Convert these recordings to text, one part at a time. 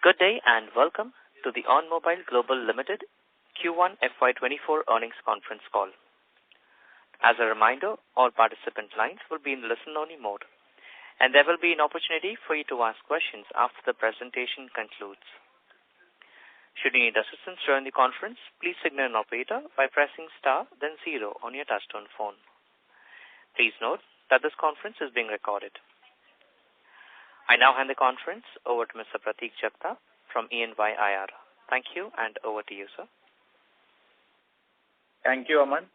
Good day and welcome to the OnMobile Global Limited Q1 FY24 earnings conference call. As a reminder, all participant lines will be in listen-only mode, and there will be an opportunity for you to ask questions after the presentation concludes. Should you need assistance during the conference, please signal an operator by pressing star then 0 on your touchtone phone. Please note that this conference is being recorded. I now hand the conference over to Mr. Prateek Jagtap from EY IR. Thank you, and over to you, sir. Thank you, Aman.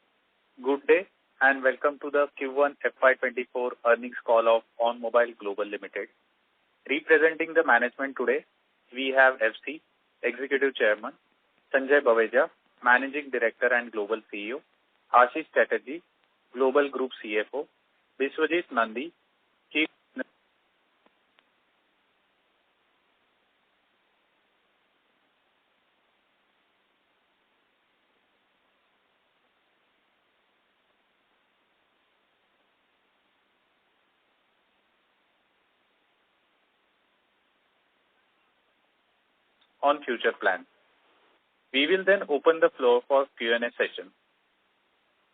Good day, and welcome to the Q1 FY24 earnings call of OnMobile Global Limited. Representing the management today, we have FC, Executive Chairman, Sanjay Baweja, Managing Director and Global CEO, Ashish Chatterjee, Global Group CFO, Biswajit Nandi, Chief on future plans. We will then open the floor for Q&A session.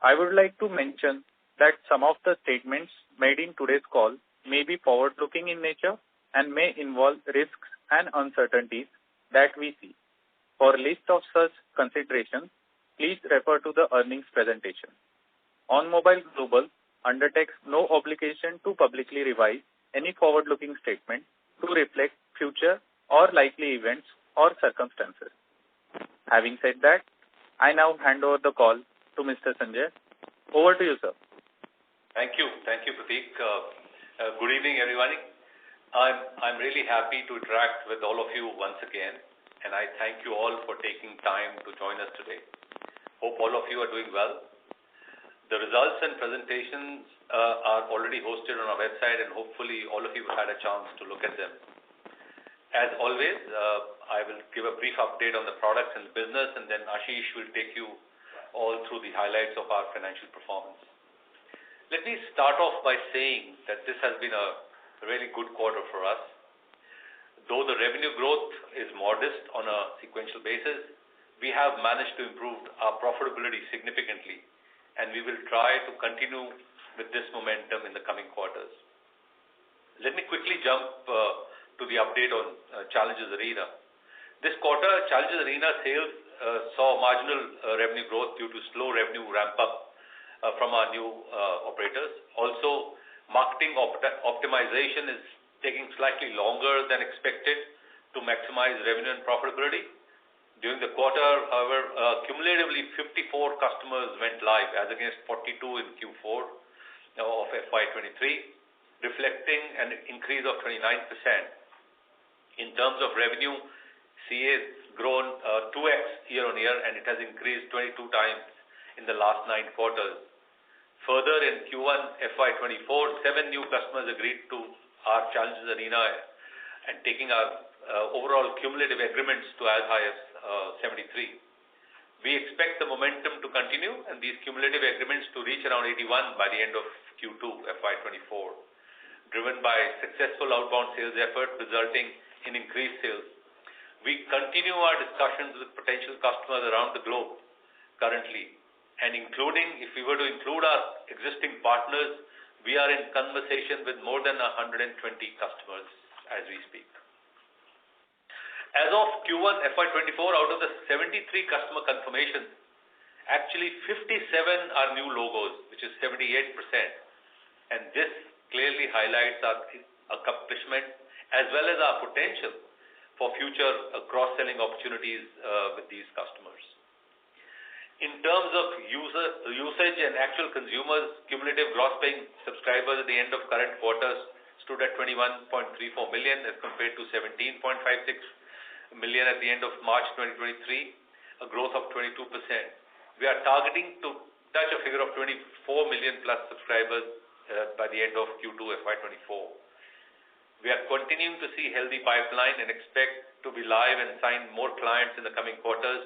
I would like to mention that some of the statements made in today's call may be forward-looking in nature and may involve risks and uncertainties that we see. For a list of such considerations, please refer to the earnings presentation. OnMobile Global undertakes no obligation to publicly revise any forward-looking statement to reflect future or likely events or circumstances. Having said that, I now hand over the call to Mr. Sanjay. Over to you, sir. Thank you, Prateek. Good evening, everybody. I'm really happy to interact with all of you once again, and I thank you all for taking time to join us today. Hope all of you are doing well. The results and presentations are already hosted on our website, and hopefully all of you have had a chance to look at them. As always, I will give a brief update on the products and the business, and then Ashish will take you all through the highlights of our financial performance. Let me start off by saying that this has been a really good quarter for us. Though the revenue growth is modest on a sequential basis, we have managed to improve our profitability significantly, and we will try to continue with this momentum in the coming quarters. Let me quickly jump to the update on Challenges Arena. This quarter, Challenges Arena sales saw marginal revenue growth due to slow revenue ramp-up from our new operators. Also, marketing optimization is taking slightly longer than expected to maximize revenue and profitability. During the quarter, however, cumulatively 54 customers went live as against 42 in Q4 of FY23, reflecting an increase of 29%. In terms of revenue, CA has grown 2x year-on-year, and it has increased 22 times in the last 9 quarters. Further, in Q1 FY24, 7 new customers agreed to our Challenges Arena and taking our overall cumulative agreements to as high as 73. We expect the momentum to continue and these cumulative agreements to reach around 81 by the end of Q2 FY24, driven by successful outbound sales effort resulting in increased sales. We continue our discussions with potential customers around the globe currently, and including, if we were to include our existing partners, we are in conversation with more than 120 customers as we speak. As of Q1 FY24, out of the 73 customer confirmations, actually 57 are new logos, which is 78%. And this clearly highlights our accomplishment as well as our potential for future cross-selling opportunities with these customers. In terms of usage and actual consumers, cumulative gross paying subscribers at the end of current quarter stood at 21.34 million as compared to 17.56 million at the end of March 2023, a growth of 22%. We are targeting to touch a figure of 24 million plus subscribers by the end of Q2 FY24. We are continuing to see healthy pipeline and expect to be live and sign more clients in the coming quarters.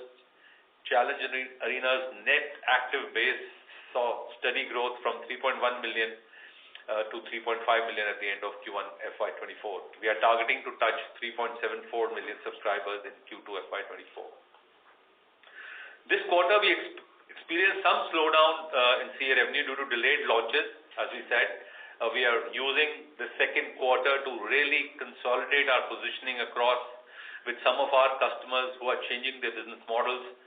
Challenge Arena's net active base saw steady growth from 3.1 million to 3.5 million at the end of Q1 FY24. We are targeting to touch 3.74 million subscribers in Q2 FY24. This quarter, we experienced some slowdown in CA revenue due to delayed launches. As we said, we are using the second quarter to really consolidate our positioning across with some of our customers who are changing their business models.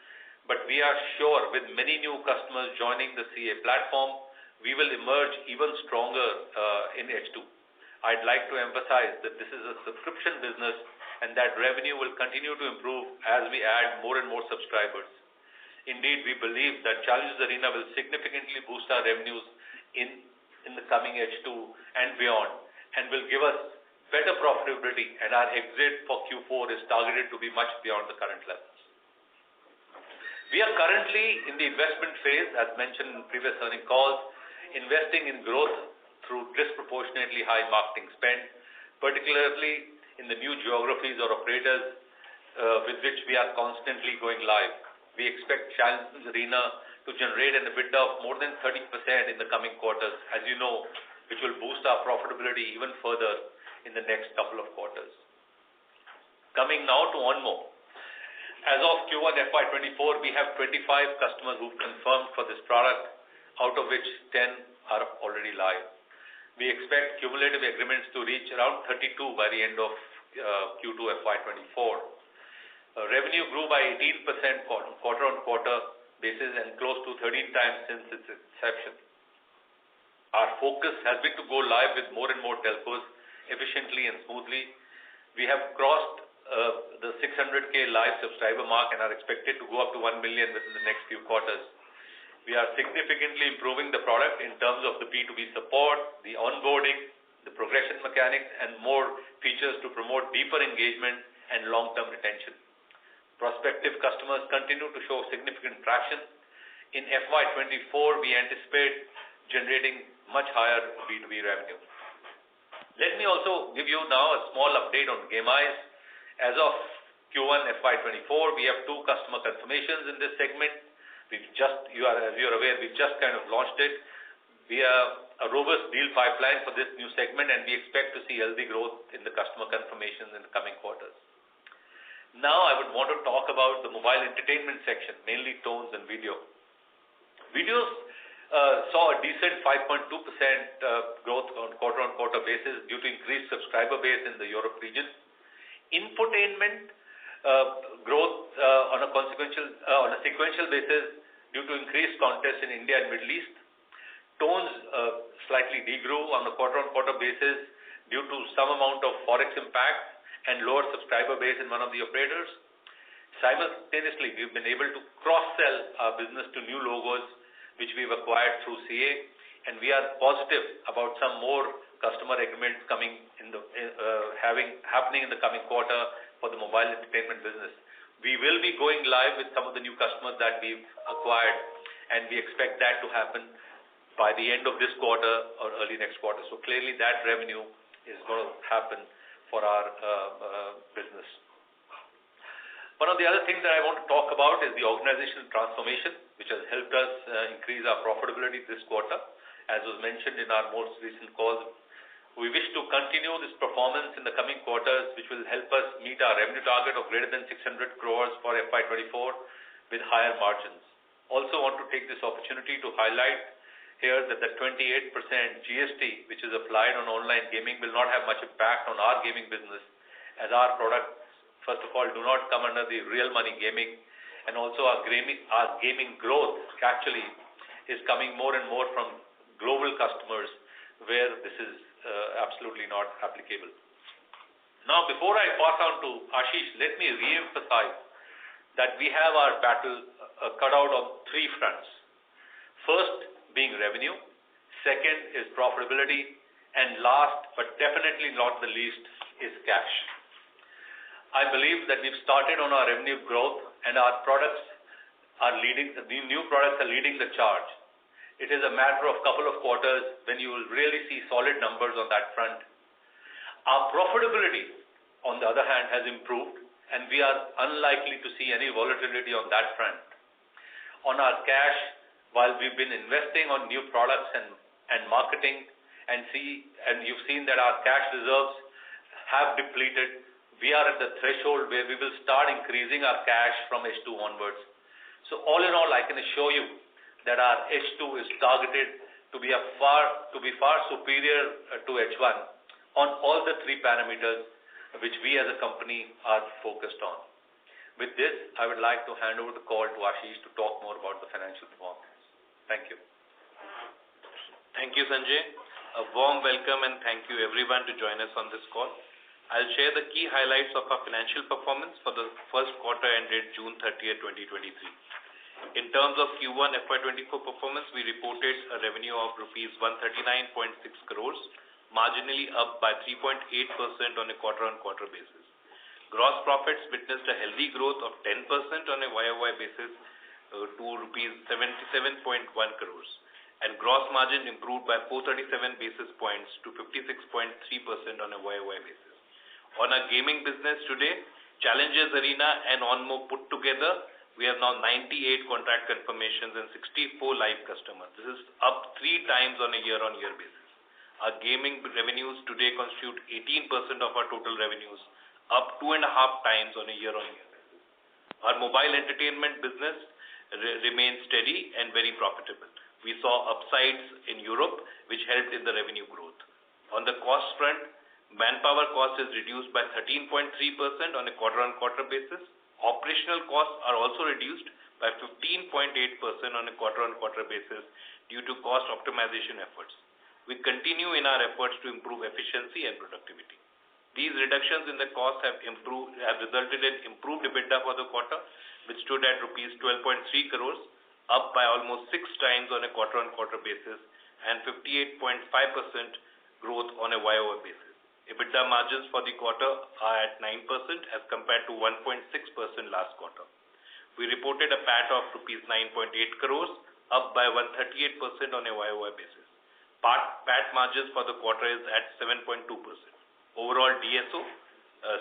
But we are sure with many new customers joining the CA platform, we will emerge even stronger in H2. I'd like to emphasize that this is a subscription business and that revenue will continue to improve as we add more and more subscribers. Indeed, we believe that Challenges Arena will significantly boost our revenues in the coming H2 and beyond, and will give us better profitability, and our exit for Q4 is targeted to be much beyond the current levels. We are currently in the investment phase, as mentioned in previous earnings calls, investing in growth through disproportionately high marketing spend, particularly in the new geographies or operators with which we are constantly going live. We expect Challenges Arena to generate an EBITDA of more than 30% in the coming quarters, as you know, which will boost our profitability even further in the next couple of quarters. Coming now to OnMobile. As of Q1 FY24, we have 25 customers who've confirmed for this product, out of which 10 are already live. We expect cumulative agreements to reach around 32 by the end of Q2 FY24. Revenue grew by 18% quarter-on-quarter basis and close to 13 times since its inception. Our focus has been to go live with more and more telcos efficiently and smoothly. We have crossed the 600K live subscriber mark and are expected to go up to 1 million within the next few quarters. We are significantly improving the product in terms of the B2B support, the onboarding, the progression mechanics, and more features to promote deeper engagement and long-term retention. Prospective customers continue to show significant traction. In FY24, we anticipate generating much higher B2B revenue. Let me also give you now a small update on GameEyes. As of Q1 FY24, we have 2 customer confirmations in this segment. As you are aware, we've just kind of launched it. We have a robust deal pipeline for this new segment, and we expect to see healthy growth in the customer confirmations in the coming quarters. Now I would want to talk about the mobile entertainment section, mainly tones and video. Videos saw a decent 5.2% growth on quarter-on-quarter basis due to increased subscriber base in the Europe region. Infotainment growth on a sequential basis due to increased contest in India and Middle East. Tones slightly degrew on a quarter-on-quarter basis due to some amount of forex impact and lower subscriber base in one of the operators. Simultaneously, we've been able to cross-sell our business to new logos which we've acquired through CA, and we are positive about some more customer agreements happening in the coming quarter for the mobile entertainment business. We will be going live with some of the new customers that we've acquired, and we expect that to happen by the end of this quarter or early next quarter. So clearly that revenue is going to happen for our business. One of the other things that I want to talk about is the organizational transformation, which has helped us increase our profitability this quarter. As was mentioned in our most recent calls, we wish to continue this performance in the coming quarters, which will help us meet our revenue target of greater than 600 crores for FY24 with higher margins. Also want to take this opportunity to highlight here that the 28% GST, which is applied on online gaming, will not have much impact on our gaming business, as our products, first of all, do not come under the real money gaming, and also our gaming growth actually is coming more and more from global customers where this is absolutely not applicable. Now, before I pass on to Ashish, let me re-emphasize that we have our battle cut out on 3 fronts. First, being revenue, second is profitability, and last but definitely not the least is cash. I believe that we've started on our revenue growth and our products are leading, the new products are leading the charge. It is a matter of couple of quarters when you will really see solid numbers on that front. Our profitability, on the other hand, has improved, and we are unlikely to see any volatility on that front. On our cash, while we've been investing on new products and marketing and you've seen that our cash reserves have depleted. We are at the threshold where we will start increasing our cash from H2 onwards. So all in all, I can assure you that our H2 is targeted to be far superior to H1 on all the three parameters which we as a company are focused on. With this, I would like to hand over the call to Ashish to talk more about the financial performance. Thank you. Thank you, Sanjay. A warm welcome and thank you everyone to join us on this call. I'll share the key highlights of our financial performance for the first quarter ended June 30th, 2023. In terms of Q1 FY24 performance, we reported a revenue of rupees 139.6 crores, marginally up by 3.8% on a quarter-on-quarter basis. Gross profits witnessed a healthy growth of 10% on a YOY basis to rupees 77.1 crores, and gross margin improved by 437 basis points to 56.3% on a YOY basis. On our gaming business today, Challengers Arena and OnMobile put together, we have now 98 contract confirmations and 64 live customers. This is up 3 times on a year-on-year basis. Our gaming revenues today constitute 18% of our total revenues, up 2.5 times on a year-on-year basis. Our mobile entertainment business remains steady and very profitable. We saw upsides in Europe, which helped in the revenue growth. On the cost front, manpower cost is reduced by 13.3% on a quarter-on-quarter basis. Operational costs are also reduced by 15.8% on a quarter-on-quarter basis due to cost optimization efforts. We continue in our efforts to improve efficiency and productivity. These reductions in the costs have resulted in improved EBITDA for the quarter, which stood at rupees 12.3 crores, up by almost 6 times on a quarter-on-quarter basis and 58.5% growth on a YOY basis. EBITDA margins for the quarter are at 9% as compared to 1.6% last quarter. We reported a PAT of rupees 9.8 crores, up by 138% on a YOY basis. PAT margins for the quarter is at 7.2%. Overall DSO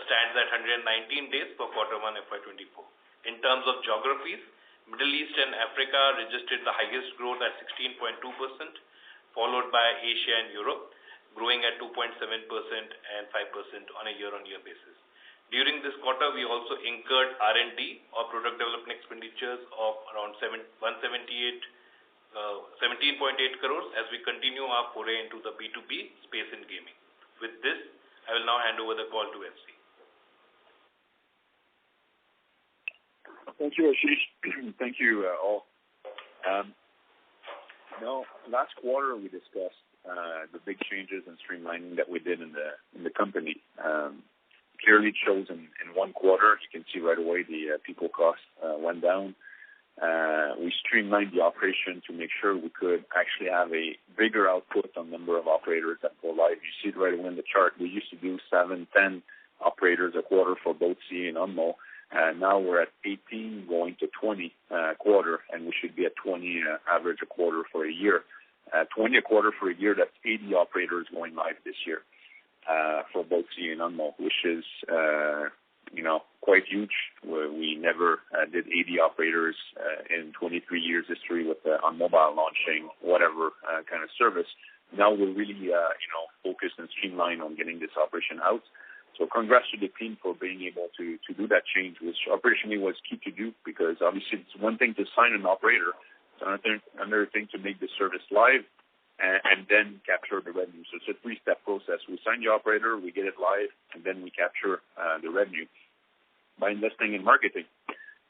stands at 119 days for quarter 1 FY24. In terms of geographies, Middle East and Africa registered the highest growth at 16.2%, followed by Asia and Europe, growing at 2.7% and 5% on a year-on-year basis. During this quarter, we also incurred R&D or product development expenditures of around 17.8 crores as we continue our foray into the B2B space in gaming. With this, I will now hand over the call to FC. Thank you, Ashish. Thank you all. Last quarter we discussed the big changes and streamlining that we did in the company. Clearly it shows in one quarter. You can see right away the people cost went down. We streamlined the operation to make sure we could actually have a bigger output on number of operators that go live. You see it right away in the chart. We used to do 7-10 operators a quarter for both CA and OnMobile. Now we're at 18 going to 20 quarter, and we should be at 20 average a quarter for a year. 20 a quarter for a year, that's 80 operators going live this year for both CA and OnMobile, which is quite huge. We never did 80 operators in 23 years history with OnMobile launching whatever kind of service. Now we're really focused and streamlined on getting this operation out. So congrats to the team for being able to do that change, which operationally was key to do, because obviously it's one thing to sign an operator, it's another thing to make the service live and then capture the revenue. So it's a 3-step process. We sign the operator, we get it live, and then we capture the revenue by investing in marketing.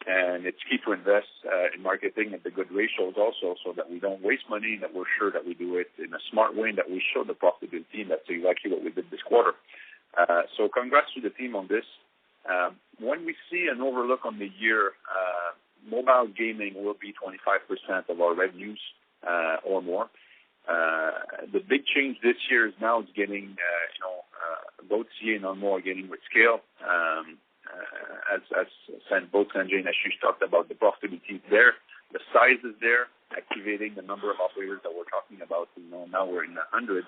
And it's key to invest in marketing at the good ratios also, so that we don't waste money, and that we're sure that we do it in a smart way, and that we show the profitability, and that's exactly what we did this quarter. So congrats to the team on this. When we see an overlook on the year, mobile gaming will be 25% of our revenues or more. The big change this year is now it's getting, both CA and OnMobile are getting with scale. As both Sanjay and Ashish talked about, the profitability is there, the size is there, activating the number of operators that we're talking about. Now we're in the hundreds.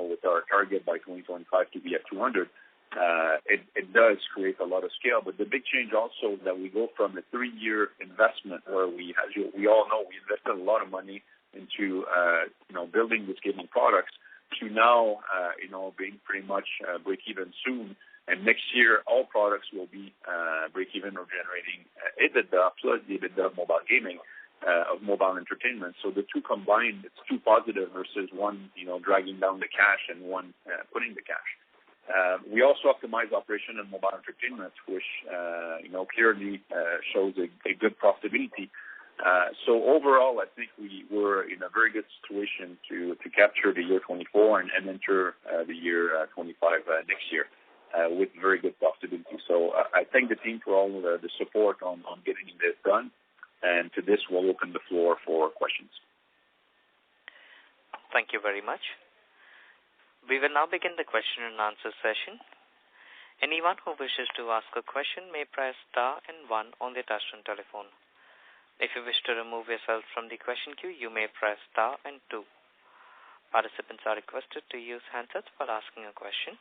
With our target by 2025 to be at 200, it does create a lot of scale. But the big change also is that we go from a 3-year investment where we all know we invested a lot of money into building this gaming products to now being pretty much break even soon. And next year, all products will be break even or generating EBITDA plus the EBITDA of mobile gaming, of mobile entertainment. So the two combined, it's two positive versus one dragging down the cash and one putting the cash. We also optimize operation and mobile entertainment, which clearly shows a good profitability. So overall, I think we were in a very good situation to capture the year 24 and enter the year 25 next year with very good profitability. So I thank the team for all the support on getting this done. And to this, we'll open the floor for questions. Thank you very much. We will now begin the question and answer session. Anyone who wishes to ask a question may press star and 1 on their touchtone telephone. If you wish to remove yourself from the question queue, you may press star and 2. Participants are requested to use handsets while asking a question.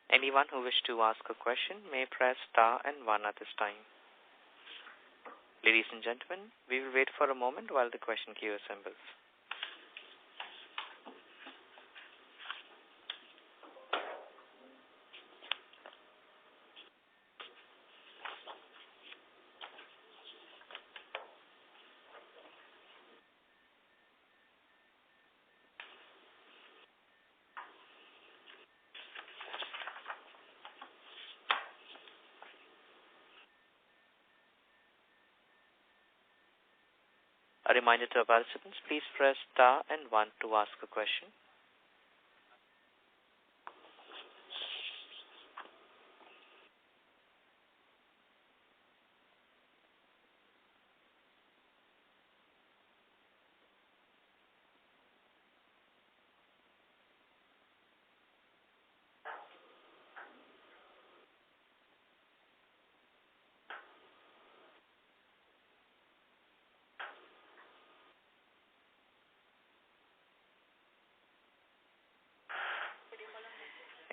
Anyone who wishes to ask a question may press star and 1 at this time. Ladies and gentlemen, we will wait for a moment while the question queue assembles. A reminder to our participants, please press star and 1 to ask a question.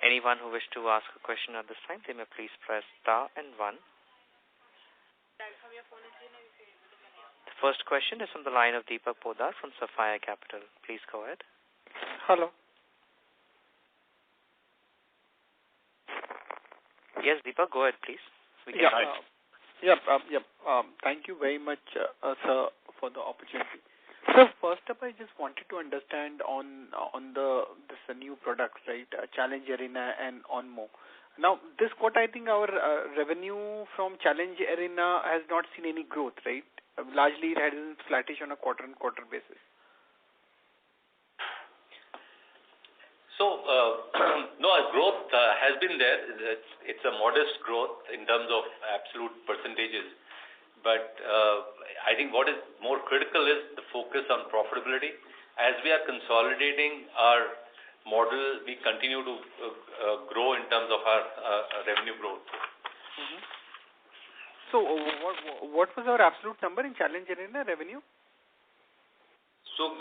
Anyone who wishes to ask a question at this time, they may please press star and 1. The first question is from the line of Deepak Podar from Sapphire Capital. Please go ahead. Hello. Yes, Deepak, go ahead, please. Thank you very much, sir, for the opportunity. So first up, I just wanted to understand on this new products, right? Challenge Arena and OnMobile. Now, this quarter, I think our revenue from Challenge Arena has not seen any growth, right? Largely, it has been flattish on a quarter-on-quarter basis. So, no, growth has been there. It's a modest growth in terms of absolute percentages. But I think what is more critical is the focus on profitability. As we are consolidating our model, we continue to grow in terms of our revenue growth. Mm-hmm. So what was our absolute number in Challenge Arena revenue? So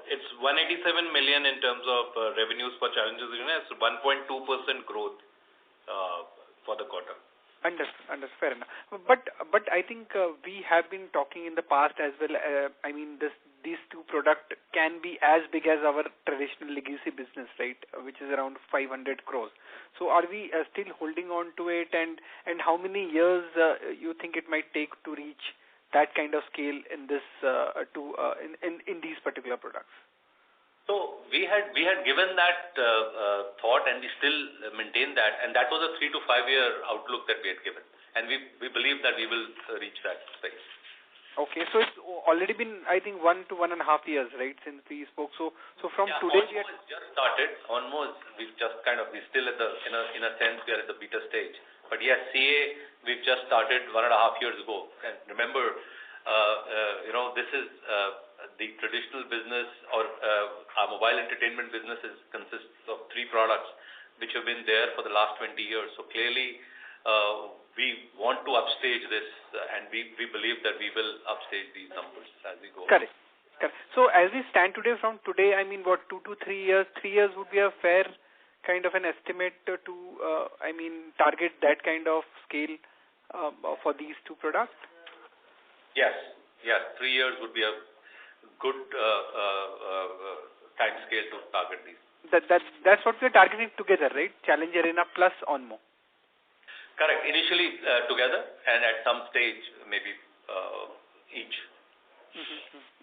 it's 187 million in terms of revenues for Challenge Arena. It's 1.2% growth for the quarter. Understood. Fair enough. But I think we have been talking in the past as well. These two products can be as big as our traditional legacy business, right? Which is around 500 crores. So are we still holding on to it? And how many years you think it might take to reach that kind of scale in this in these particular products? So we had given that thought, and we still maintain that, and that was a 3 to 5 year outlook that we had given, and we believe that we will reach that space. Okay, so it's already been, I think, 1 to 1.5 years, right, since we spoke. So from today, OnMobile has just started. OnMobile, we're still at the in a sense we are at the beta stage. But yes, CA we've just started 1.5 years ago. And remember, this is the traditional business or our mobile entertainment businesses consists of 3 products which have been there for the last 20 years. So clearly, we want to upstage this, and we believe that we will upstage these numbers as we go. Correct. So as we stand today, from today, I mean, what, 2 to 3 years? 3 years would be a fair kind of an estimate to target that kind of scale for these two products? Yes. 3 years would be a good time scale to target these. That's what we're targeting together, right? Challenge Arena plus OnMo. Correct. Initially together, and at some stage maybe each.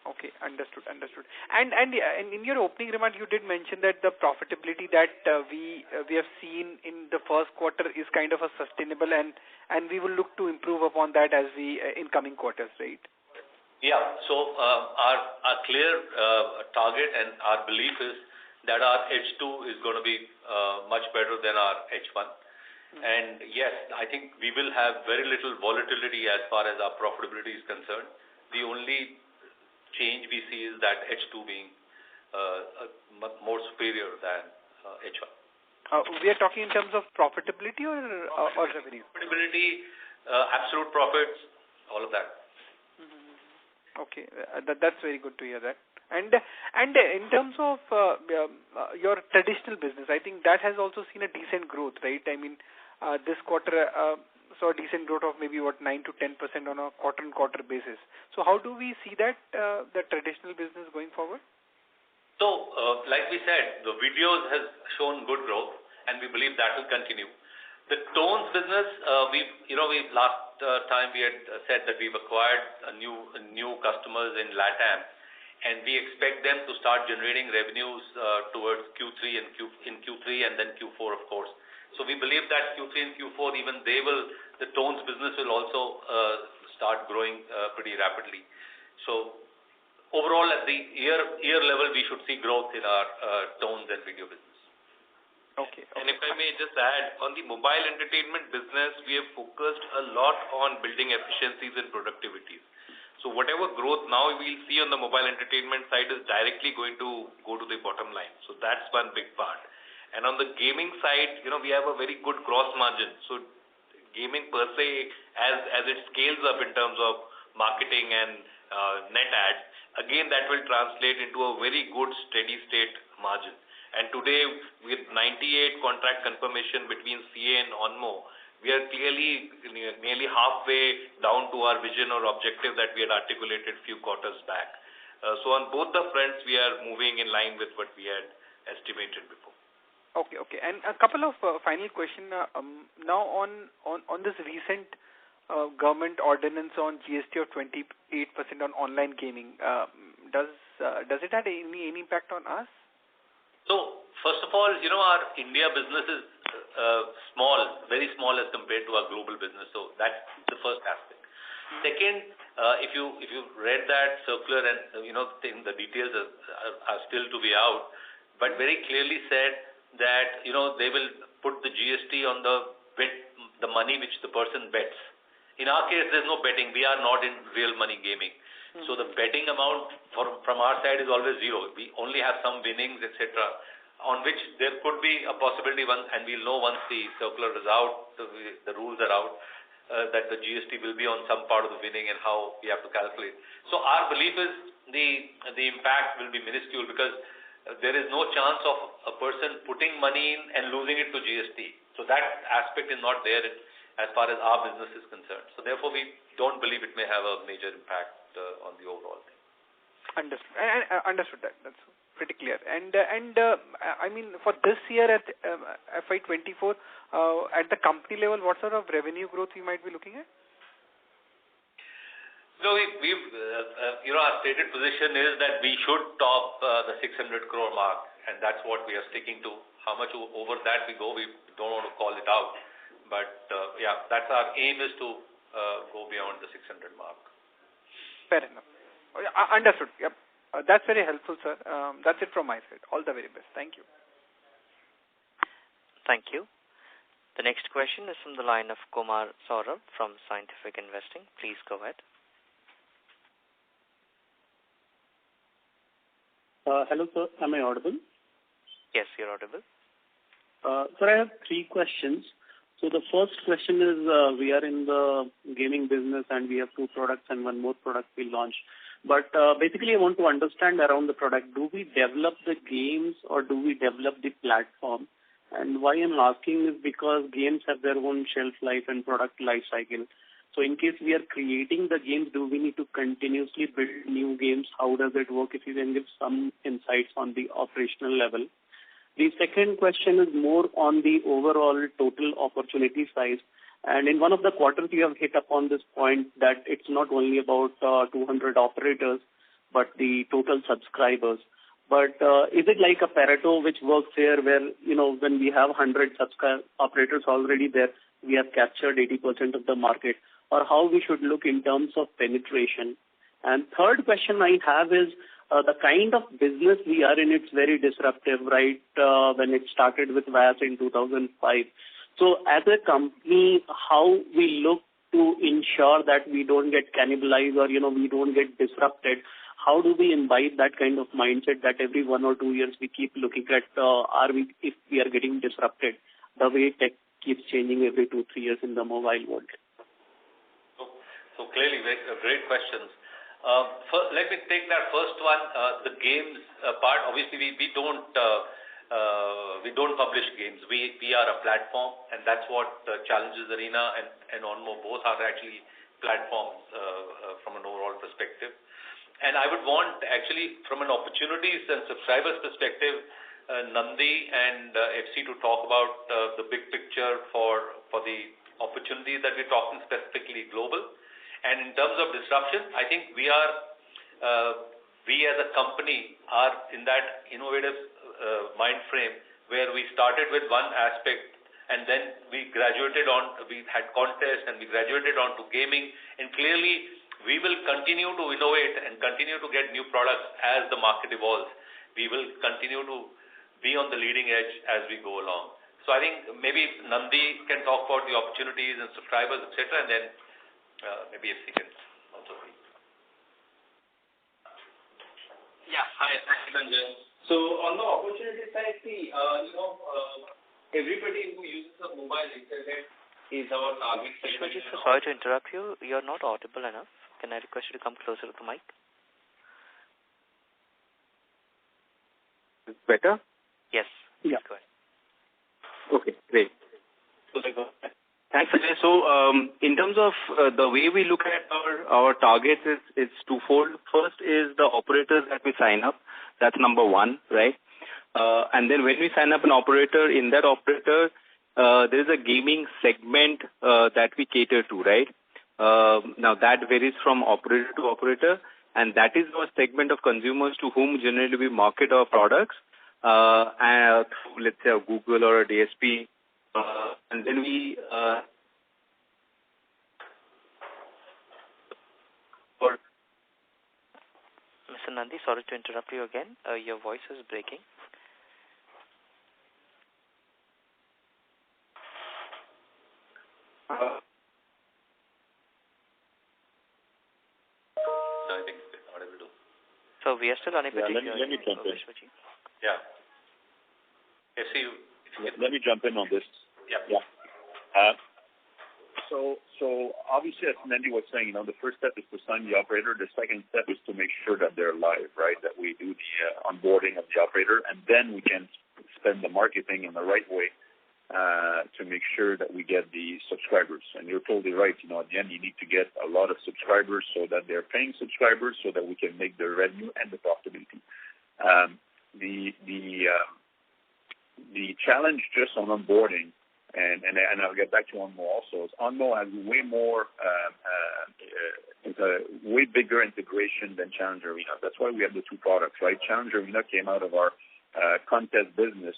Okay, understood. And in your opening remark, you did mention that the profitability that we have seen in the first quarter is kind of a sustainable, and we will look to improve upon that as we in coming quarters, right? Yeah. So our clear target and our belief is that our H2 is going to be much better than our H1. And yes, I think we will have very little volatility as far as our profitability is concerned. The only change we see is that H2 being more superior than H1. We are talking in terms of profitability or revenue? Profitability, absolute profits, all of that. Okay, that's very good to hear that. And in terms of your traditional business, I think that has also seen a decent growth, right? I mean, this quarter saw a decent growth of maybe 9 to 10% on a quarter-on-quarter basis. So how do we see that the traditional business going forward? So, like we said, the videos has shown good growth, and we believe that will continue. The tones business, last time we had said that we've acquired new customers in LATAM, and we expect them to start generating revenues towards Q3 and then Q4, of course. So we believe that Q3 and Q4, even the tones business will also start growing pretty rapidly. So overall, at the year level, we should see growth in our tones and video business. Okay. And if I may just add, on the mobile entertainment business, we have focused a lot on building efficiencies and productivities. So whatever growth now we'll see on the mobile entertainment side is directly going to go to the bottom line. So that's one big part. And on the gaming side, we have a very good gross margin. So gaming per se, as it scales up in terms of marketing and net ads, again, that will translate into a very good steady state margin. And today, with 98 contract confirmation between CA and OnMo, we are clearly nearly halfway down to our vision or objective that we had articulated few quarters back. So on both the fronts, we are moving in line with what we had estimated before. Okay. And a couple of final questions. Now on this recent government ordinance on GST of 28% on online gaming, does it have any impact on us? So, first of all, our India business is small, very small as compared to our global business. So that's the first aspect. Second, if you read that circular, and the details are still to be out, but very clearly said that they will put the GST on the money which the person bets. In our case, there's no betting. We are not in real money gaming. So the betting amount from our side is always zero. We only have some winnings, etc., on which there could be a possibility, and we'll know once the circular is out, the rules are out, that the GST will be on some part of the winning and how we have to calculate. So our belief is the impact will be minuscule, because there is no chance of a person putting money in and losing it to GST. So that aspect is not there as far as our business is concerned. So therefore, we don't believe it may have a major impact on the overall thing. Understood. Understood that. That's pretty clear. And I mean, for this year at FY24, at the company level, what sort of revenue growth we might be looking at? So we've our stated position is that we should top the 600 crore mark, and that's what we are sticking to. How much over that we go, we don't want to call it out. But that's our aim, is to go beyond the 600 mark. Fair enough. Understood. Yep. That's very helpful, sir. That's it from my side. All the very best. Thank you. Thank you. The next question is from the line of Kumar Saurabh from Scientific Investing. Please go ahead. Hello, sir. Am I audible? Yes, you're audible. Sir, I have 3 questions. So the first question is, we are in the gaming business and we have 2 products and 1 more product we launched. But basically, I want to understand around the product. Do we develop the games or do we develop the platform? And why I'm asking is because games have their own shelf life and product life cycle. So in case we are creating the games, do we need to continuously build new games? How does it work? If you can give some insights on the operational level. The second question is more on the overall total opportunity size. And in one of the quarters, you have hit upon this point that it's not only about 200 operators, but the total subscribers. But is it like a Pareto which works here where, when we have 100 operators already there, we have captured 80% of the market? Or how we should look in terms of penetration? And third question I have is the kind of business we are in, it's very disruptive, right? When it started with VAS in 2005. So as a company, how we look to ensure that we don't get cannibalized or, we don't get disrupted? How do we imbibe that kind of mindset that every 1 or 2 years we keep looking at if we are getting disrupted the way tech keeps changing every 2-3 years in the mobile world? So clearly, great questions. Let me take that first one, the games part. Obviously, we don't publish games. We are a platform, and that's what Challenges Arena and OnMobile both are actually platforms from an overall perspective. And I would want actually from an opportunities and subscribers perspective, Nandi and FC to talk about the big picture for the opportunities that we're talking specifically global. And in terms of disruption, I think we as a company are in that innovative mind frame where we started with one aspect and then we had contests and we graduated on to gaming, and clearly we will continue to innovate and continue to get new products as the market evolves. We will continue to be on the leading edge as we go along. So I think maybe Nandi can talk about the opportunities and subscribers, etc., and then maybe if he can also speak. Yeah, hi, thanks, Sanjay. So on the opportunity side, everybody who uses a mobile internet is our target segment. Sorry to interrupt you. You're not audible enough. Can I request you to come closer to the mic? Better? Yes. Yeah. Go ahead. Okay, great. Thanks, Sanjay. So, in terms of the way we look at our targets, it's twofold. First is the operators that we sign up. That's number one, right? And then when we sign up an operator, in that operator, there is a gaming segment that we cater to, right? Now, that varies from operator to operator, and that is our segment of consumers to whom generally we market our products, and through, let's say, a Google or a DSP. And then we Mr. Nandi, sorry to interrupt you again. Your voice is breaking. I think it's not able to. So we are still unable to hear you. Let me jump in. Yeah. Let me jump in on this. Yeah. So obviously, as Nandi was saying, the first step is to sign the operator. The second step is to make sure that they're live, right? That we do the onboarding of the operator, and then we can spend the marketing in the right way to make sure that we get the subscribers. And you're totally right. At the end, you need to get a lot of subscribers so that they're paying subscribers, so that we can make the revenue and the profitability. The challenge just on onboarding. And I'll get back to OnMobile also. OnMobile has way more, it's a way bigger integration than Challenge Arena. That's why we have the two products, right? Challenge Arena came out of our contest business,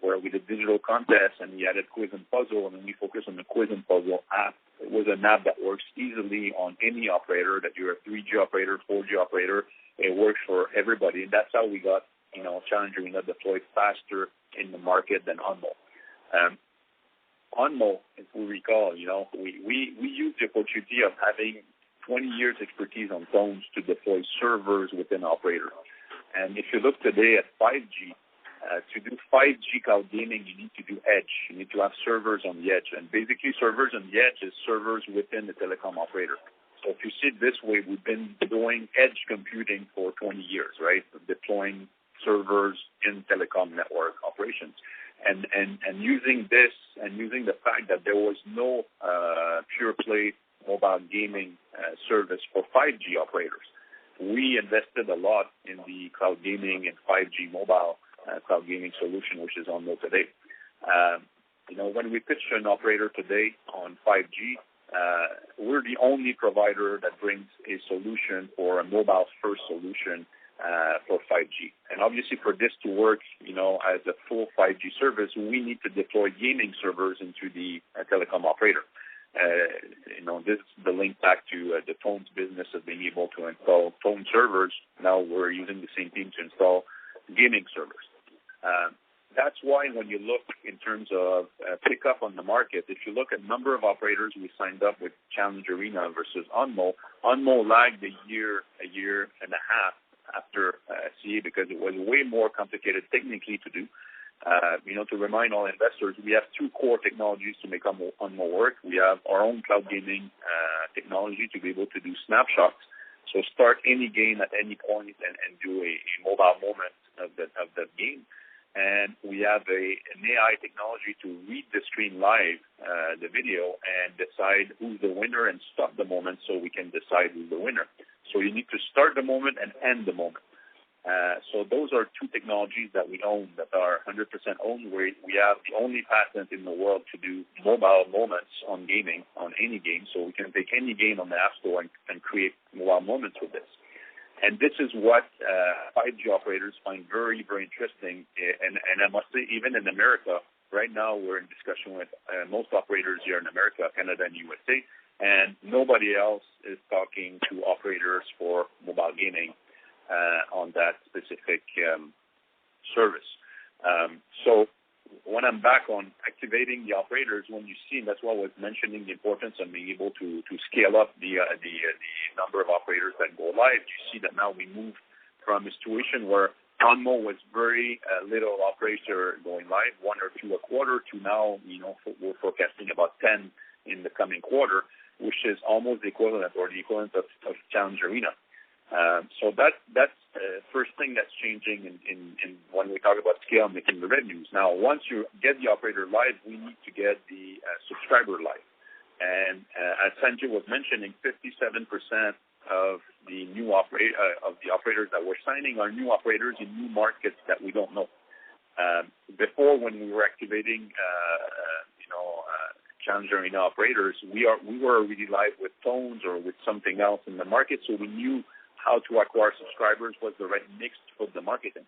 where we did digital contests and we added quiz and puzzle, and then we focused on the quiz and puzzle app. It was an app that works easily on any operator, that you're a 3G operator, 4G operator. It works for everybody, and that's how we got, Challenge Arena deployed faster in the market than OnMobile. OnMobile, if we recall, we used the opportunity of having 20 years expertise on phones to deploy servers within operator. And if you look today at 5G, to do 5G cloud gaming, you need to do edge. You need to have servers on the edge. And basically, servers on the edge is servers within the telecom operator. So if you see it this way, we've been doing edge computing for 20 years, right? Deploying servers in telecom network operations. And using this and using the fact that there was no pure play mobile gaming service for 5G operators. We invested a lot in the cloud gaming and 5G mobile cloud gaming solution, which is OnMobile today. When we pitch to an operator today on 5G, we're the only provider that brings a solution for a mobile-first solution for 5G. And obviously for this to work, as a full 5G service, we need to deploy gaming servers into the telecom operator. This is the link back to the phones business of being able to install phone servers. Now we're using the same team to install gaming servers. That's why when you look in terms of pickup on the market, if you look at number of operators we signed up with Challenge Arena versus OnMobile lagged a year and a half after CA because it was way more complicated technically to do. To remind all investors, we have two core technologies to make OnMobile work. We have our own cloud gaming technology to be able to do snapshots. So start any game at any point and do a mobile moment of that game. And we have an AI technology to read the stream live, the video, and decide who's the winner and stop the moment so we can decide who's the winner. So you need to start the moment and end the moment. So those are two technologies that we own that are 100% owned. We have the only patent in the world to do mobile moments on gaming, on any game. So we can take any game on the App Store and create mobile moments with this. And this is what 5G operators find very, very interesting. And I must say, even in America, right now we're in discussion with most operators here in America, Canada, and USA, and nobody else is talking to operators for mobile gaming on that specific service. So when I'm back on activating the operators, when you see, that's why I was mentioning the importance of being able to scale up the number of operators that go live. You see that now we move from a situation where OnMobile was very little operator going live, one or two a quarter, to now, we're forecasting about 10 in the coming quarter, which is almost the equivalent or the equivalent of Challenge Arena. So that's the first thing that's changing in when we talk about scale and making the revenues. Now, once you get the operator live, we need to get the subscriber live. And as Sanjay was mentioning, 57% of the new operators that we're signing are new operators in new markets that we don't know. Before, when we were activating, Challenge Arena operators, we were already live with phones or with something else in the market, so we knew how to acquire subscribers was the right mix for the marketing.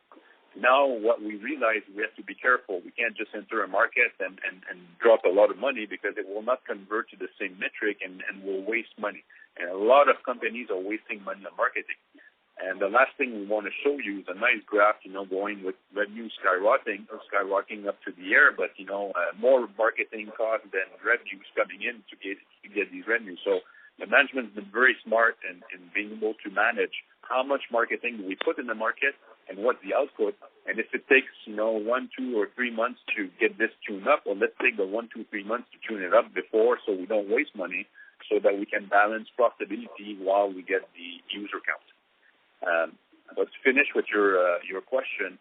Now, what we realize, we have to be careful. We can't just enter a market and drop a lot of money because it will not convert to the same metric and will waste money. And a lot of companies are wasting money on marketing. And the last thing we want to show you is a nice graph, going with revenue skyrocketing up to the air, but, more marketing costs than revenues coming in to get these revenues. So the management's been very smart in being able to manage how much marketing do we put in the market and what's the output. And if it takes, 1, 2, or 3 months to get this tuned up, well, let's take the 1, 2, 3 months to tune it up before so we don't waste money so that we can balance profitability while we get the user count. But to finish with your question,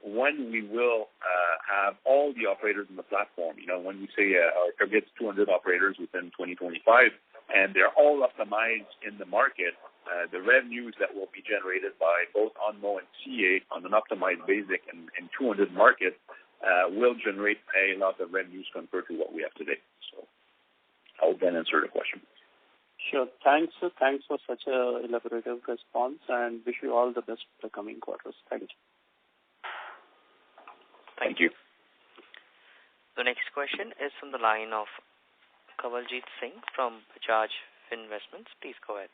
when we will have all the operators in the platform, when we say our target is 200 operators within 2025, and they're all optimized in the market, the revenues that will be generated by both OnMobile and CA on an optimized basic and 200 market will generate a lot of revenues compared to what we have today. So I hope that answered the question. Sure. Thanks for such a elaborative response, and wish you all the best for the coming quarters. Thank you. Thank you. The next question is from the line of Kawaljeet Singh from Bajaj Finvestments. Please go ahead.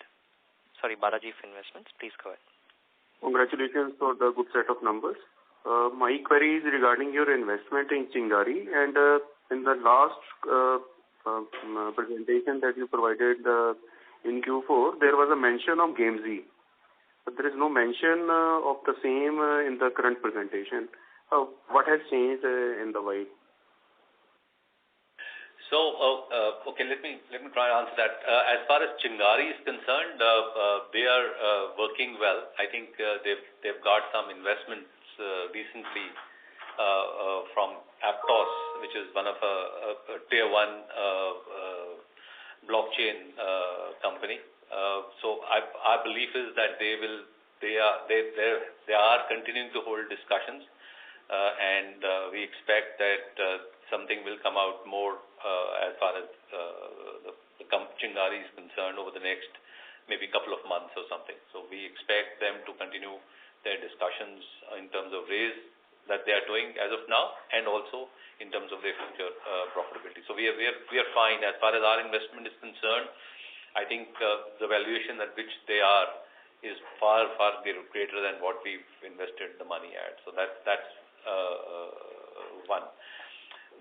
Sorry, Balaji Finvestments. Please go ahead. Congratulations for the good set of numbers. My query is regarding your investment in Chingari, and in the last presentation that you provided in Q4, there was a mention of GameZ, but there is no mention of the same in the current presentation. What has changed in the way? So, okay, let me try to answer that. As far as Chingari is concerned, they are working well. I think they've got some investments recently from Aptos, which is one of a tier 1 blockchain company. So our belief is that they are continuing to hold discussions, and we expect that something will come out more as far as the Chingari is concerned over the next maybe couple of months or something. So we expect them to continue their discussions in terms of raise that they are doing as of now, and also in terms of their future profitability. So we are fine as far as our investment is concerned. I think the valuation at which they are is far greater than what we've invested the money at. So that's one.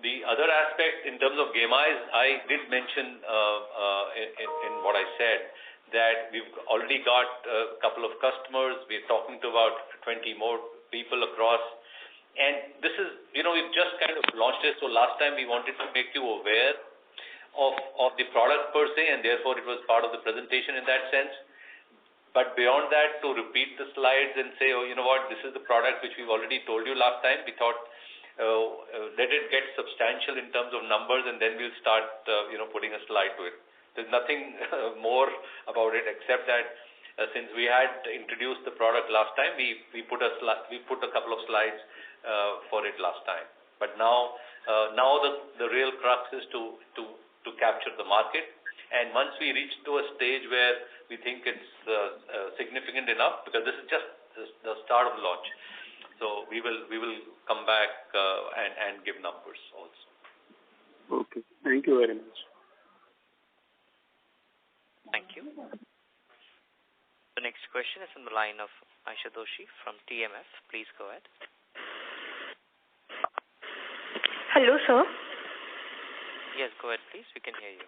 The other aspect in terms of GameEyes, I did mention in what I said that we've already got a couple of customers. We're talking to about 20 more people across. And this is, we've just kind of launched it. So last time we wanted to make you aware of the product per se, and therefore it was part of the presentation in that sense. But beyond that, to repeat the slides and say, this is the product which we've already told you last time, we thought let it get substantial in terms of numbers, and then we'll start, putting a slide to it. There's nothing more about it except that since we had introduced the product last time, we put a couple of slides for it last time. But now the real crux is to capture the market, and once we reach to a stage where we think it's significant enough, because this is just the start of the launch, so we will come back and give numbers also. Okay, thank you very much. Thank you. The next question is on the line of Aisha Doshi from TMF. Please go ahead. Hello, sir. Yes, go ahead, please. We can hear you.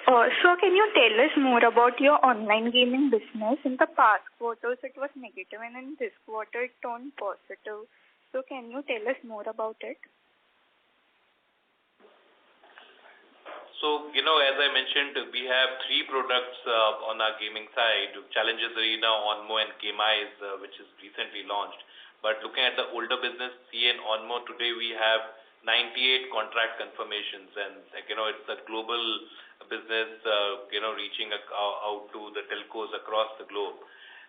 So can you tell us more about your online gaming business? In the past quarters, it was negative, and in this quarter, it turned positive. So can you tell us more about it? So, as I mentioned, we have 3 products on our gaming side, Challenges Arena, OnMo, and GameEyes, which is recently launched. But looking at the older business, CA and OnMo, today we have 98 contract confirmations, and it's a global business, reaching out to the telcos across the globe.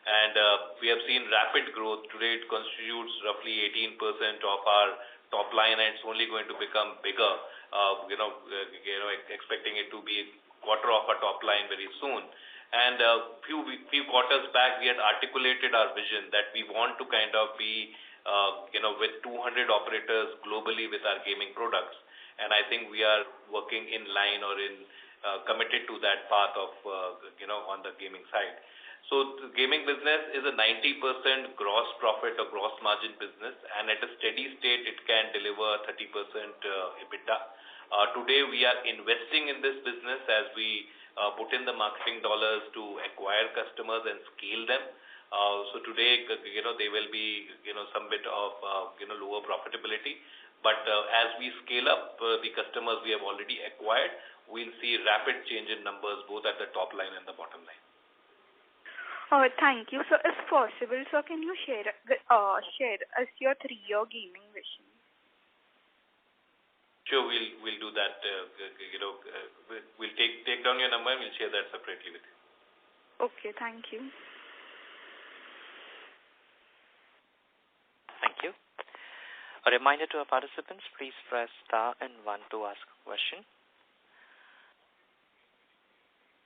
And we have seen rapid growth. Today it constitutes roughly 18% of our top line, and it's only going to become bigger. Expecting it to be a quarter of our top line very soon. And few quarters back, we had articulated our vision that we want to kind of be, with 200 operators globally with our gaming products. And I think we are working in line or committed to that path of, on the gaming side. So the gaming business is a 90% gross profit or gross margin business, and at a steady state, it can deliver 30% EBITDA. Today, we are investing in this business as we put in the marketing dollars to acquire customers and scale them. So today, they will be, some bit of, lower profitability. But as we scale up the customers we have already acquired, we'll see rapid change in numbers both at the top line and the bottom line. Thank you. So, if possible, sir, can you share us your 3-year gaming vision? Sure, we'll do that. We'll take down your number and we'll share that separately with you. Okay, thank you. Thank you. A reminder to our participants, please press star and 1 to ask a question.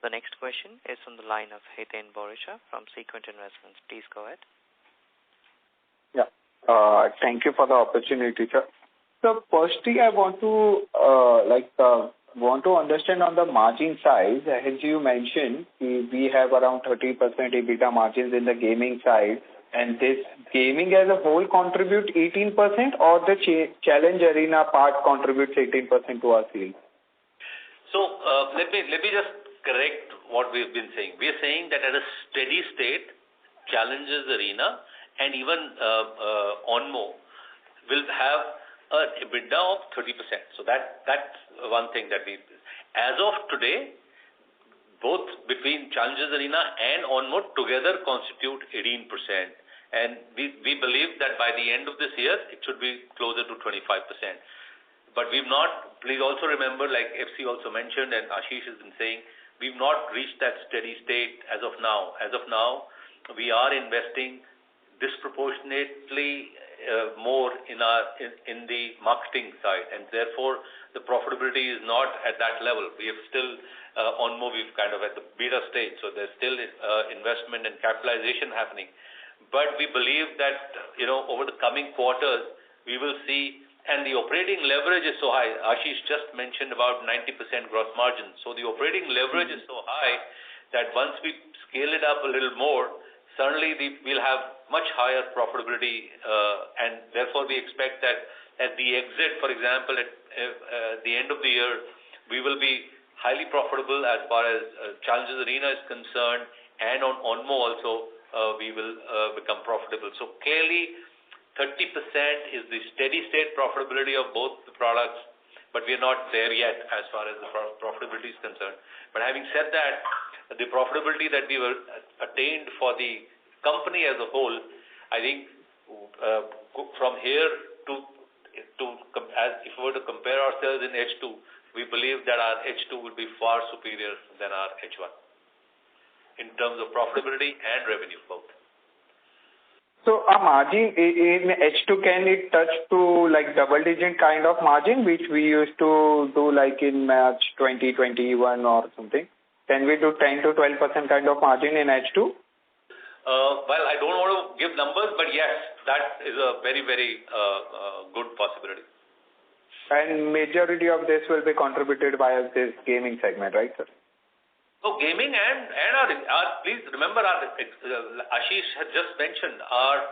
The next question is on the line of Hiten Borisha from Sequent Investments. Please go ahead. Yeah. Thank you for the opportunity, sir. So firstly, I want to understand on the margin side, as you mentioned, we have around 30% EBITDA margins in the gaming side, and this gaming as a whole contribute 18%, or the Challenge Arena part contributes 18% to our sales? So let me just correct what we've been saying. We are saying that at a steady state, Challenges Arena and even OnMo will have an EBITDA of 30%. So that's one thing that as of today, both between Challenges Arena and OnMo together constitute 18%. And we believe that by the end of this year, it should be closer to 25%. But we've not, please also remember, like FC also mentioned and Ashish has been saying, we've not reached that steady state as of now. As of now, we are investing disproportionately more in the marketing side, and therefore the profitability is not at that level. We have still OnMobile kind of at the beta stage, so there's still investment and capitalization happening. But we believe that over the coming quarters we will see, and the operating leverage is so high. Ashish just mentioned about 90% gross margin. So the operating leverage is so high that once we scale it up a little more, certainly we'll have much higher profitability, and therefore we expect that at the exit, for example, at the end of the year, we will be highly profitable as far as Challenges Arena is concerned, and on OnMo also we will become profitable. So clearly 30% is the steady state profitability of both the products, but we are not there yet as far as the profitability is concerned. But having said that, the profitability that we were attained for the company as a whole, I think from here to as if we were to compare ourselves in H2, we believe that our H2 will be far superior than our H1 in terms of profitability and revenue both. So a margin in H2, can it touch to like double-digit kind of margin, which we used to do like in March 2021 or something? Can we do 10 to 12% kind of margin in H2? Well, I don't want to give numbers, but yes, that is a very, very good possibility. And majority of this will be contributed by this gaming segment, right, sir? So gaming and our please remember, Ashish had just mentioned our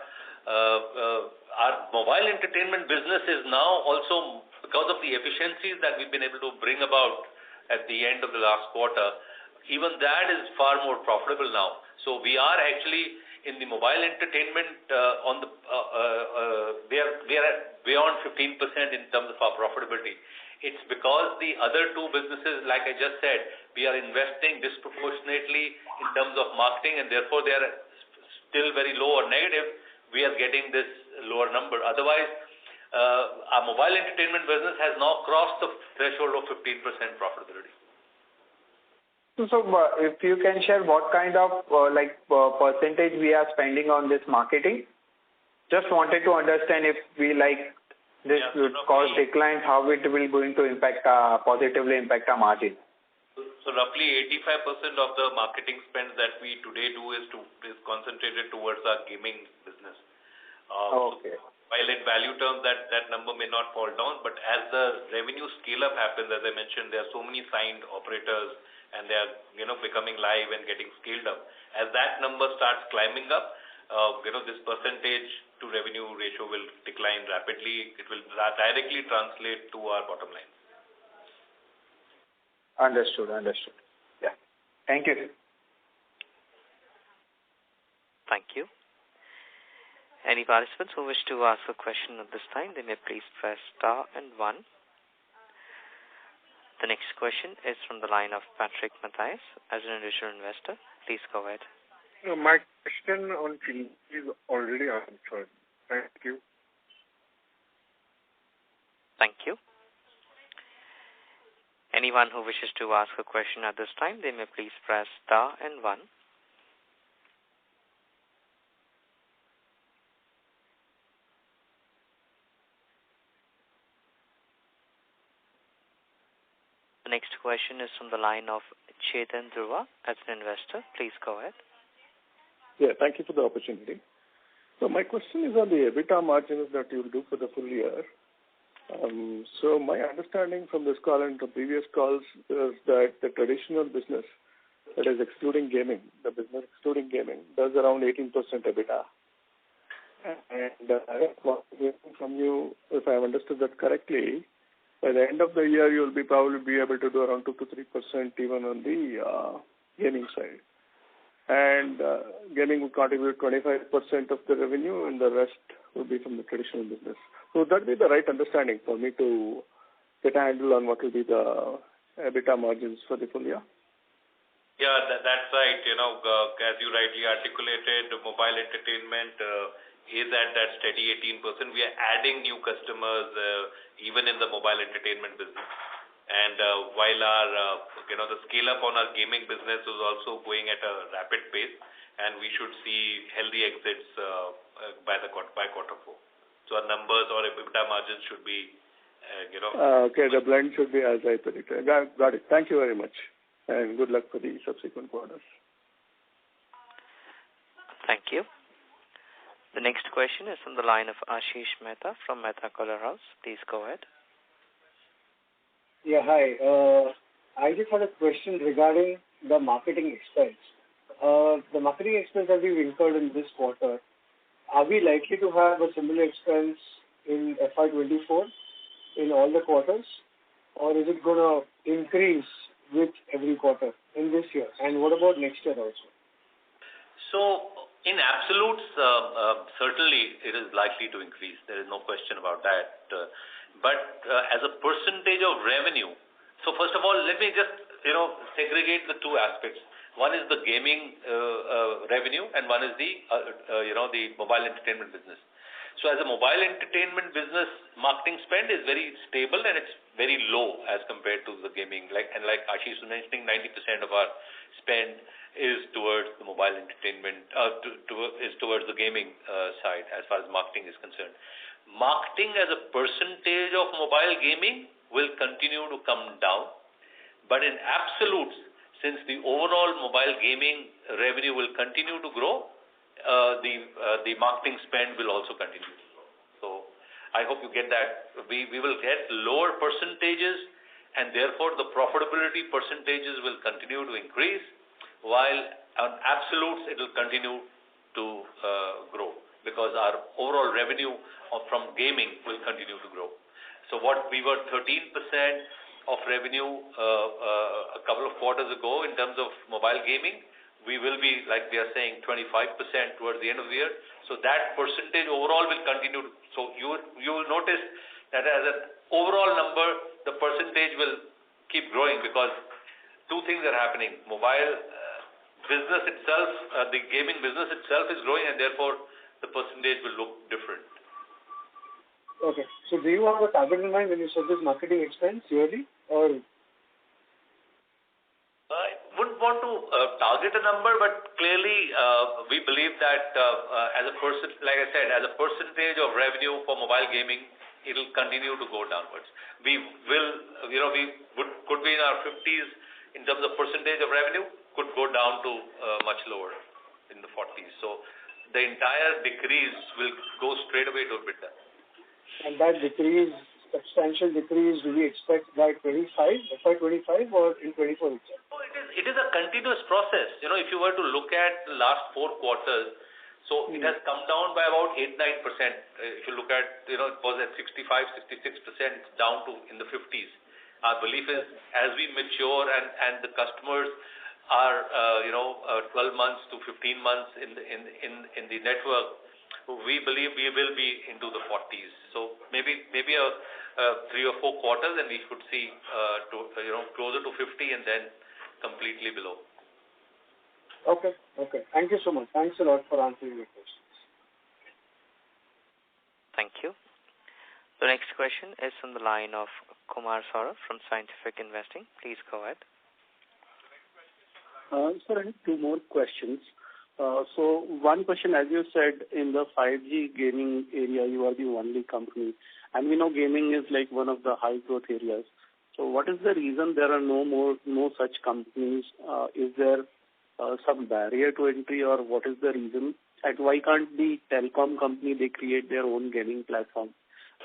mobile entertainment business is now also, because of the efficiencies that we've been able to bring about at the end of the last quarter, even that is far more profitable now. So we are actually in the mobile entertainment we are at beyond 15% in terms of our profitability. It's because the other two businesses, like I just said, we are investing disproportionately in terms of marketing, and therefore they are still very low or negative. We are getting this lower number. Otherwise, our mobile entertainment business has now crossed the threshold of 15% profitability. So if you can share what kind of percentage we are spending on this marketing, just wanted to understand if we this cost declines, how it will going to impact positively impact our margin. So roughly 85% of the marketing spend that we today do is concentrated towards our gaming business. Okay. So while in value terms that number may not fall down, but as the revenue scale up happens, as I mentioned, there are so many signed operators and they are becoming live and getting scaled up. As that number starts climbing up, this percentage to revenue ratio will decline rapidly. It will directly translate to our bottom line. Understood. Yeah. Thank you. Thank you. Any participants who wish to ask a question at this time, they may please press star and 1. The next question is from the line of Patrick Matthias as an individual investor. Please go ahead. My question on TV is already answered. Thank you. Thank you. Anyone who wishes to ask a question at this time, they may please press star and 1. The next question is from the line of Chetan Dhruva as an investor. Please go ahead. Yeah, thank you for the opportunity. So my question is on the EBITDA margins that you will do for the full year. So my understanding from this call and the previous calls is that the traditional business, that is excluding gaming, the business excluding gaming, does around 18% EBITDA. And I want to hear from you, if I have understood that correctly, by the end of the year, you will probably be able to do around 2 to 3% even on the gaming side. And gaming will contribute 25% of the revenue, and the rest will be from the traditional business. So would that be the right understanding for me to get a handle on what will be the EBITDA margins for the full year? Yeah, that's right. As you rightly articulated, mobile entertainment, is at that steady 18%. We are adding new customers even in the mobile entertainment business. And while our, the scale up on our gaming business is also going at a rapid pace, and we should see healthy exits by quarter 4. So our numbers or EBITDA margins should be, okay, the blend should be as I predicted. Got it. Thank you very much, and good luck for the subsequent quarters. Thank you. The next question is from the line of Ashish Mehta from Mehta Color House. Please go ahead. Yeah, hi. I just had a question regarding the marketing expense. The marketing expense that we've incurred in this quarter, are we likely to have a similar expense in FY24 in all the quarters, or is it going to increase with every quarter in this year? And what about next year also? So, in absolutes, certainly it is likely to increase. There is no question about that. But as a percentage of revenue, so first of all, let me just, segregate the two aspects. One is the gaming revenue, and one is the mobile entertainment business. So as a mobile entertainment business, marketing spend is very stable and it's very low as compared to the gaming. Like Ashish was mentioning, 90% of our spend is towards the mobile entertainment, is towards the gaming side as far as marketing is concerned. Marketing as a percentage of mobile gaming will continue to come down, but in absolutes, since the overall mobile gaming revenue will continue to grow, the marketing spend will also continue to grow. So I hope you get that. We will get lower percentages, and therefore the profitability percentages will continue to increase, while on absolutes it will continue to grow, because our overall revenue from gaming will continue to grow. So what we were 13% of revenue a couple of quarters ago in terms of mobile gaming, we will be, like we are saying, 25% towards the end of the year. So that percentage overall will continue. So you will notice that as an overall number, the percentage will keep growing, because two things are happening. Mobile business itself, the gaming business itself is growing, and therefore the percentage will look different. Okay. So do you have a target in mind when you said this marketing expense yearly, or? I wouldn't want to target a number, but clearly we believe that as a like I said, as a percentage of revenue for mobile gaming, it will continue to go downwards. We will, could be in our 50s in terms of percentage of revenue, could go down to much lower in the 40s. So the entire decrease will go straight away to EBITDA. And that decrease, substantial decrease, do we expect by FY25 or in 24 itself? No, it is a continuous process. If you were to look at the last 4 quarters, so it has come down by about 8-9%. If you look at, it was at 65-66%, it's down to in the 50s. Our belief is as we mature and the customers are, 12 months to 15 months in the network, we believe we will be into the 40s. So maybe a 3 or 4 quarters, and we could see closer to 50 and then completely below. Okay. Thank you so much. Thanks a lot for answering your questions. Thank you. The next question is from the line of Kumar Saurabh from Scientific Investing. Please go ahead. Sir, I have 2 more questions. So one question, as you said, in the 5G gaming area, you are the only company. And we know gaming is like one of the high growth areas. So what is the reason there are no such companies? Is there some barrier to entry, or what is the reason? And why can't the telecom company, they create their own gaming platform?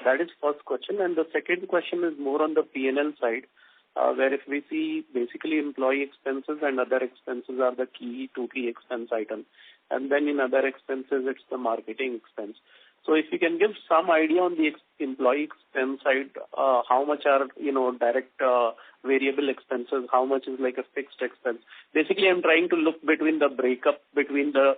That is first question. And the second question is more on the P&L side, where if we see basically employee expenses and other expenses are the key expense items. And then in other expenses, it's the marketing expense. So if you can give some idea on the employee expense side, how much are, direct variable expenses, how much is like a fixed expense. Basically, I'm trying to look between the breakup between the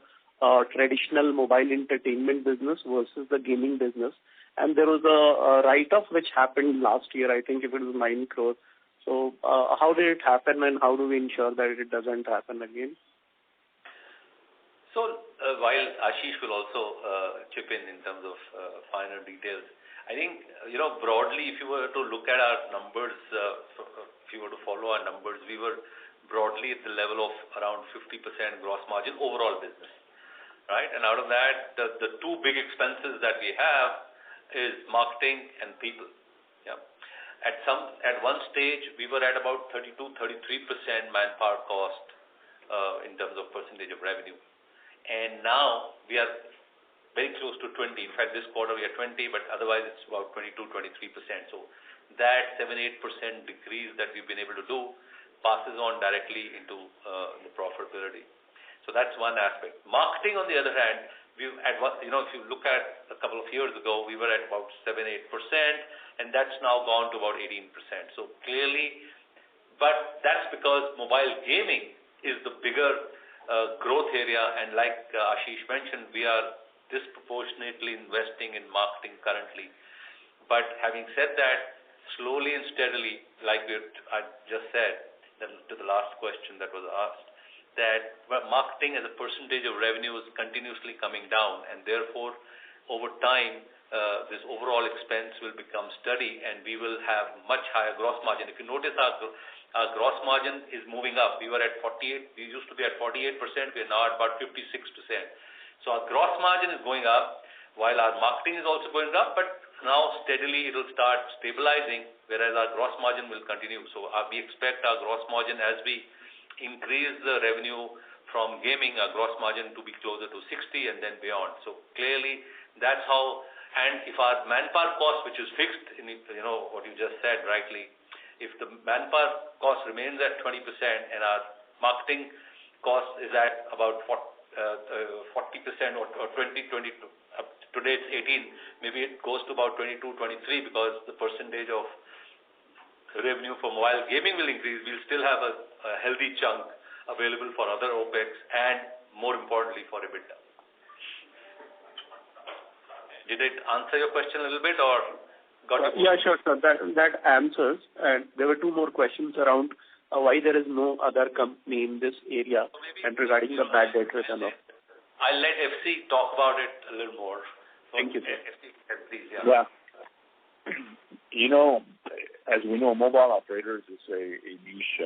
traditional mobile entertainment business versus the gaming business. And there was a write-off which happened last year, I think it was 9 crores. So how did it happen, and how do we ensure that it doesn't happen again? So while Ashish will also chip in terms of finer details, I think, broadly, if you were to look at our numbers, if you were to follow our numbers, we were broadly at the level of around 50% gross margin overall business, right? And out of that, the two big expenses that we have is marketing and people. Yeah. At one stage, we were at about 32-33% manpower cost in terms of percentage of revenue. And now we are very close to 20. In fact, this quarter we are 20, but otherwise it's about 22-23%. So that 7-8% decrease that we've been able to do passes on directly into the profitability. So that's one aspect. Marketing, on the other hand, if you look at a couple of years ago, we were at about 7-8%, and that's now gone to about 18%. So clearly, but that's because mobile gaming is the bigger growth area, and like Ashish mentioned, we are disproportionately investing in marketing currently. But having said that, slowly and steadily, like I just said to the last question that was asked, that marketing as a percentage of revenue is continuously coming down, and therefore, over time, this overall expense will become steady, and we will have much higher gross margin. If you notice, our gross margin is moving up. We were at 48. We used to be at 48%. We are now at about 56%. So our gross margin is going up, while our marketing is also going up, but now steadily it will start stabilizing, whereas our gross margin will continue. So we expect our gross margin, as we increase the revenue from gaming, our gross margin to be closer to 60 and then beyond. So clearly, that's how. And if our manpower cost, which is fixed, what you just said rightly, if the manpower cost remains at 20% and our marketing cost is at about 40% or 20, today it's 18, maybe it goes to about 22, 23 because the percentage of revenue for mobile gaming will increase. We'll still have a healthy chunk available for other OPEX and, more importantly, for EBITDA. Did it answer your question a little bit, or got Yeah, sure, sir. That answers. And there were two more questions around why there is no other company in this area and regarding the bad debt return. I'll let FC talk about it a little more. Thank you. FC, please, yeah. As we know, mobile operators is a niche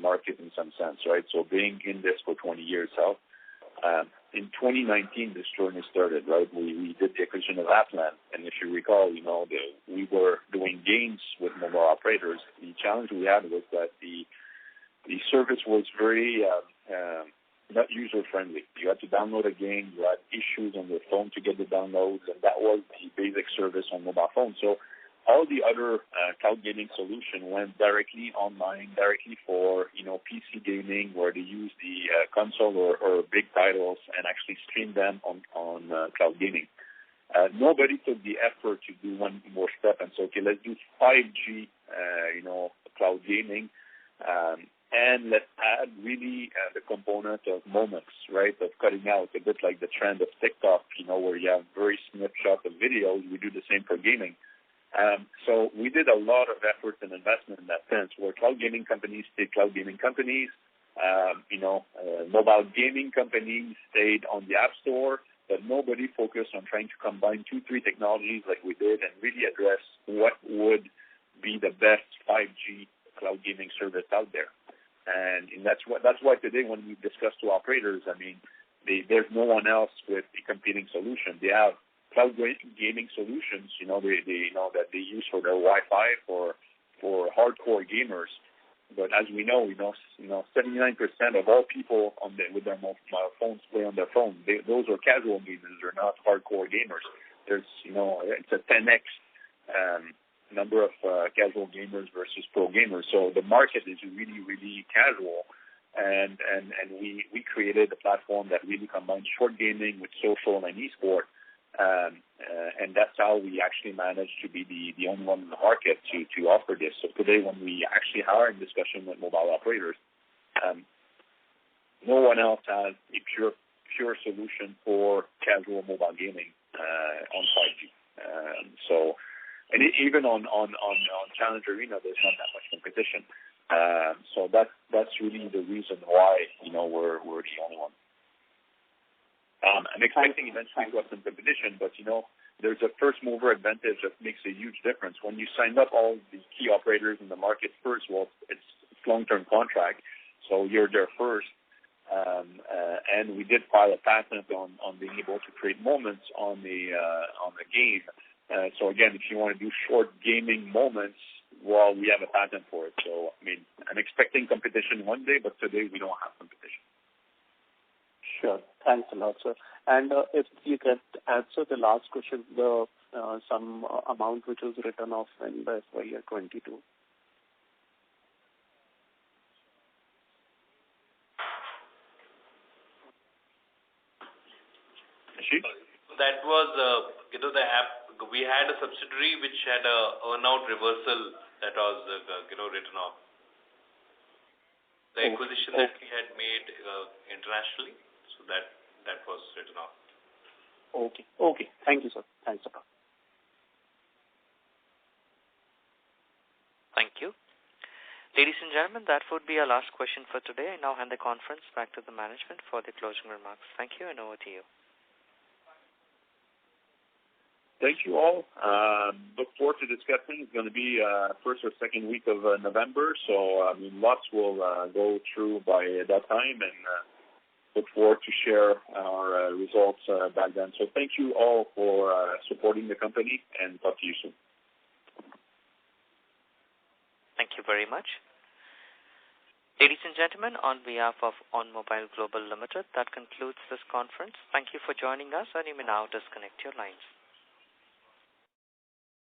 market in some sense, right? So being in this for 20 years, in 2019, this journey started, right? We did the acquisition of Appland, and if you recall, we were doing games with mobile operators. The challenge we had was that the service was very not user-friendly. You had to download a game, you had issues on your phone to get the downloads, and that was the basic service on mobile phones. So all the other cloud gaming solution went directly online, directly for PC gaming, where they use the console or big titles and actually stream them on cloud gaming. Nobody took the effort to do one more step and say, okay, let's do 5G, cloud gaming, and let's add really the component of moments, right, of cutting out, a bit like the trend of TikTok, where you have very snapshot of videos. We do the same for gaming. So we did a lot of effort and investment in that sense, where cloud gaming companies stayed cloud gaming companies, mobile gaming companies stayed on the App Store, but nobody focused on trying to combine 2-3 technologies like we did and really address what would be the best 5G cloud gaming service out there. And that's why today when we discuss to operators, there's no one else with a competing solution. They have cloud gaming solutions, that they use for their Wi-Fi for hardcore gamers. But as we know, 79% of all people with their mobile phones play on their phone. Those are casual gamers; they're not hardcore gamers. There's, it's a 10x number of casual gamers versus pro gamers. So the market is really, really casual. And we created a platform that really combines short gaming with social and esport. And that's how we actually managed to be the only one in the market to offer this. So today, when we actually are in discussion with mobile operators, no one else has a pure solution for casual mobile gaming on 5G. And even on Challenge Arena, there's not that much competition. So that's really the reason why we're the only one. I'm expecting eventually to have some competition, but, there's a first mover advantage that makes a huge difference. When you sign up all the key operators in the market first, well, it's long-term contract, so you're there first. And we did file a patent on being able to create moments on the game. So again, if you want to do short gaming moments, well, we have a patent for it. So, I'm expecting competition one day, but today we don't have competition. Sure. Thanks a lot, sir. And if you can answer the last question, some amount which was written off in the FY2022. That was, the app. We had a subsidiary which had a earn-out reversal that was, written off. The acquisition that we had made internationally, so that was written off. Okay. Thank you, sir. Thanks a lot. Thank you. Ladies and gentlemen, that would be our last question for today. I now hand the conference back to the management for the closing remarks. Thank you, and over to you. Thank you all. Look forward to discussing. It's going to be first or second week of November, so lots will go through by that time, and look forward to share our results back then. So thank you all for supporting the company, and talk to you soon. Thank you very much. Ladies and gentlemen, on behalf of OnMobile Global Limited, that concludes this conference. Thank you for joining us, and you may now disconnect your lines.